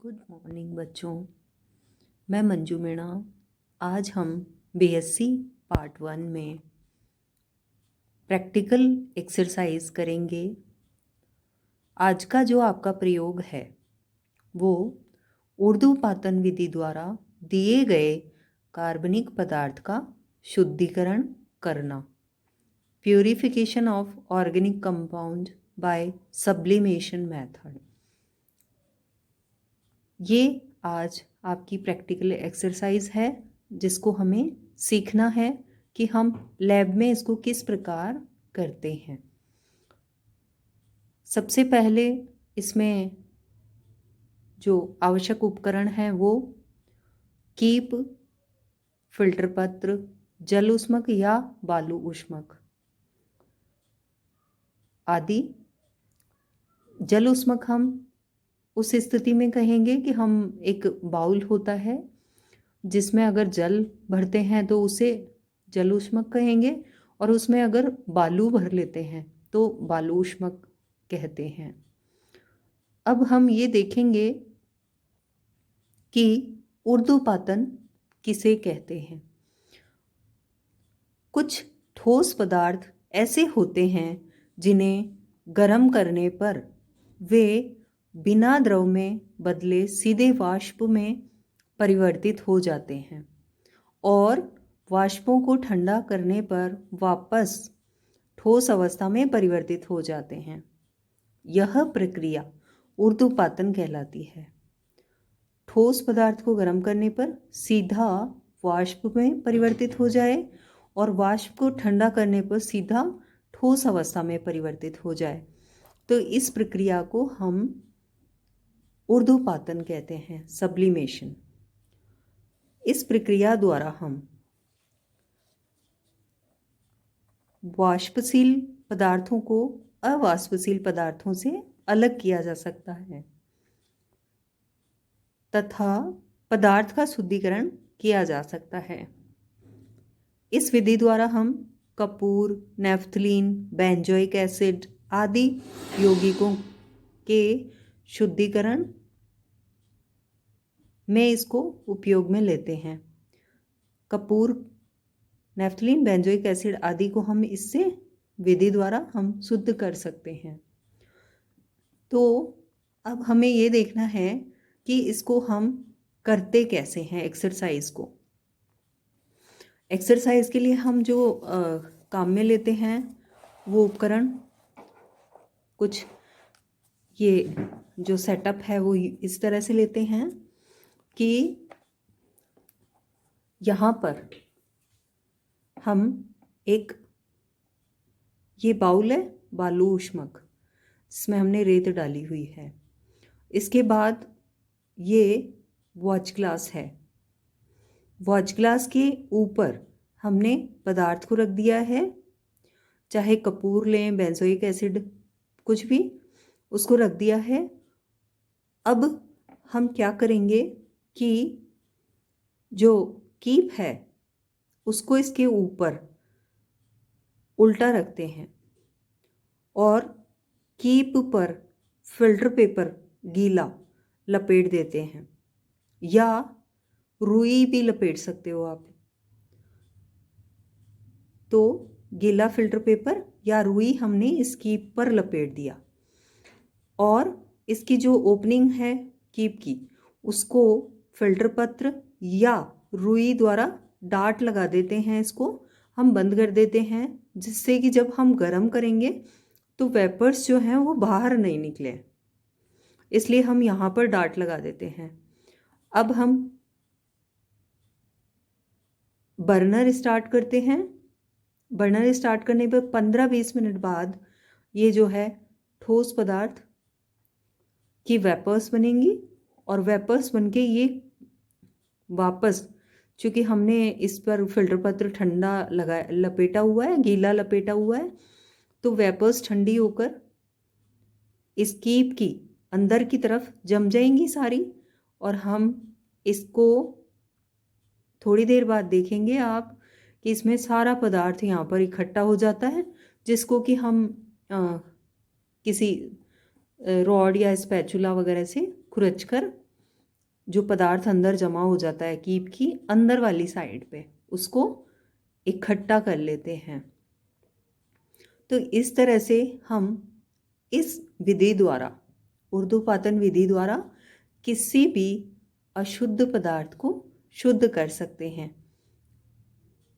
Good morning बच्चों। मैं मंजू मीणा। आज हम बीएससी पार्ट 1 में प्रैक्टिकल एक्सरसाइज करेंगे। आज का जो आपका प्रयोग है वो ऊर्ध्वपातन विधि द्वारा दिए गए कार्बनिक पदार्थ का शुद्धिकरण करना, purification of organic compound bye sublimation method. ये आज आपकी प्रैक्टिकल एक्सरसाइज है जिसको हमें सीखना है कि हम लैब में इसको किस प्रकार करते हैं। सबसे पहले इसमें जो आवश्यक उपकरण है वो कीप, फिल्टर पत्र, जल ऊष्मक या बालू ऊष्मक आदि। जल ऊष्मक हम उस स्थिति में कहेंगे कि हम एक बाउल होता है जिसमें अगर जल भरते हैं तो उसे जल ऊष्मक कहेंगे, और उसमें अगर बालू भर लेते हैं तो बालू ऊष्मक कहते हैं। अब हम ये देखेंगे कि ऊर्ध्वपातन किसे कहते हैं। कुछ ठोस पदार्थ ऐसे होते हैं जिन्हें गर्म करने पर वे बिना द्रव में बदले सीधे वाष्प में परिवर्तित हो जाते हैं और वाष्पों को ठंडा करने पर वापस ठोस अवस्था में परिवर्तित हो जाते हैं। यह प्रक्रिया ऊर्ध्वपातन कहलाती है। ठोस पदार्थ को गर्म करने पर सीधा वाष्प में परिवर्तित हो जाए और वाष्प को ठंडा करने पर सीधा ठोस अवस्था में परिवर्तित हो जाए, तो इस प्रक्रिया को हम ऊर्ध्वपातन कहते हैं, सब्लिमेशन। इस प्रक्रिया द्वारा हम वाष्पशील पदार्थों को अवाष्पशील पदार्थों से अलग किया जा सकता है तथा पदार्थ का शुद्धिकरण किया जा सकता है। इस विधि द्वारा हम कपूर, नेफ्थलीन, बेंजोइक एसिड आदि यौगिकों के शुद्धिकरण में इसको उपयोग में लेते हैं। कपूर, नेफ्थलीन, बेंजोइक एसिड आदि को हम इससे विधि द्वारा हम शुद्ध कर सकते हैं। तो अब हमें ये देखना है कि इसको हम करते कैसे हैं। एक्सरसाइज को, एक्सरसाइज के लिए हम जो काम में लेते हैं वो उपकरण कुछ, ये जो सेटअप है वो इस तरह से लेते हैं कि यहाँ पर हम एक, ये बाउल है बालू ऊष्मक, इसमें हमने रेत डाली हुई है। इसके बाद ये वॉच ग्लास है। वॉच ग्लास के ऊपर हमने पदार्थ को रख दिया है, चाहे कपूर लें, बेंजोइक एसिड, कुछ भी, उसको रख दिया है। अब हम क्या करेंगे कि जो कीप है उसको इसके ऊपर उल्टा रखते हैं और कीप पर फिल्टर पेपर गीला लपेट देते हैं, या रुई भी लपेट सकते हो आप। तो गीला फिल्टर पेपर या रुई हमने इस कीप पर लपेट दिया और इसकी जो ओपनिंग है कीप की, उसको फिल्टर पत्र या रुई द्वारा डाट लगा देते हैं। इसको हम बंद कर देते हैं जिससे कि जब हम गर्म करेंगे तो वेपर्स जो हैं वो बाहर नहीं निकले, इसलिए हम यहाँ पर डाट लगा देते हैं। अब हम बर्नर स्टार्ट करते हैं। बर्नर स्टार्ट करने पर 15-20 मिनट बाद ये जो है ठोस पदार्थ की वेपर्स बनेंगी और वेपर्स बनके ये वापस, चूँकि हमने इस पर फिल्टर पत्र ठंडा लगा लपेटा हुआ है, गीला लपेटा हुआ है, तो वेपर्स ठंडी होकर इस कीप की अंदर की तरफ जम जाएंगी सारी, और हम इसको थोड़ी देर बाद देखेंगे आप कि इसमें सारा पदार्थ यहाँ पर इकट्ठा हो जाता है, जिसको कि हम किसी रॉड या स्पैचुला वगैरह से खुरच कर जो पदार्थ अंदर जमा हो जाता है कीप की अंदर वाली साइड पे, उसको इकट्ठा कर लेते हैं। तो इस तरह से हम इस विधि द्वारा, ऊर्ध्वपातन विधि द्वारा किसी भी अशुद्ध पदार्थ को शुद्ध कर सकते हैं।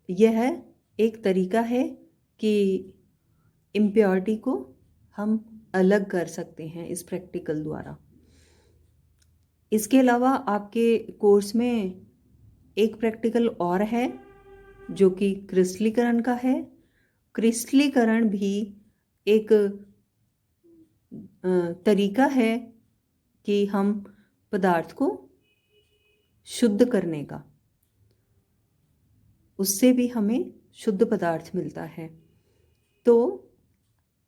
यह एक तरीका है कि इम्प्योरिटी को हम अलग कर सकते हैं इस प्रैक्टिकल द्वारा। इसके अलावा आपके कोर्स में एक प्रैक्टिकल और है जो कि क्रिस्टलीकरण का है। क्रिस्टलीकरण भी एक तरीका है कि हम पदार्थ को शुद्ध करने का, उससे भी हमें शुद्ध पदार्थ मिलता है। तो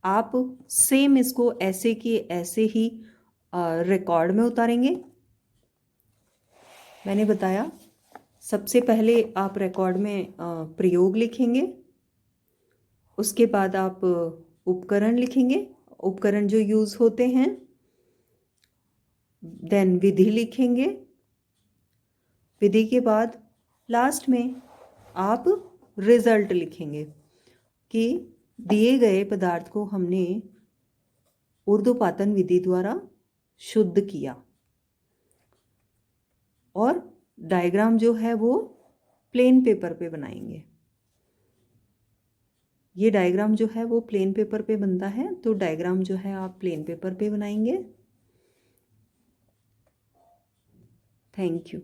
आप सेम इसको ऐसे की ऐसे ही रिकॉर्ड में उतारेंगे। मैंने बताया सबसे पहले आप रिकॉर्ड में प्रयोग लिखेंगे, उसके बाद आप उपकरण लिखेंगे, उपकरण जो यूज़ होते हैं, देन विधि लिखेंगे, विधि के बाद लास्ट में आप रिजल्ट लिखेंगे कि दिए गए पदार्थ को हमने ऊर्ध्वपातन विधि द्वारा शुद्ध किया। और डायग्राम जो है वो प्लेन पेपर पे बनाएंगे। ये डायग्राम जो है वो प्लेन पेपर पे बनता है, तो डायग्राम जो है आप प्लेन पेपर पे बनाएंगे। Thank you.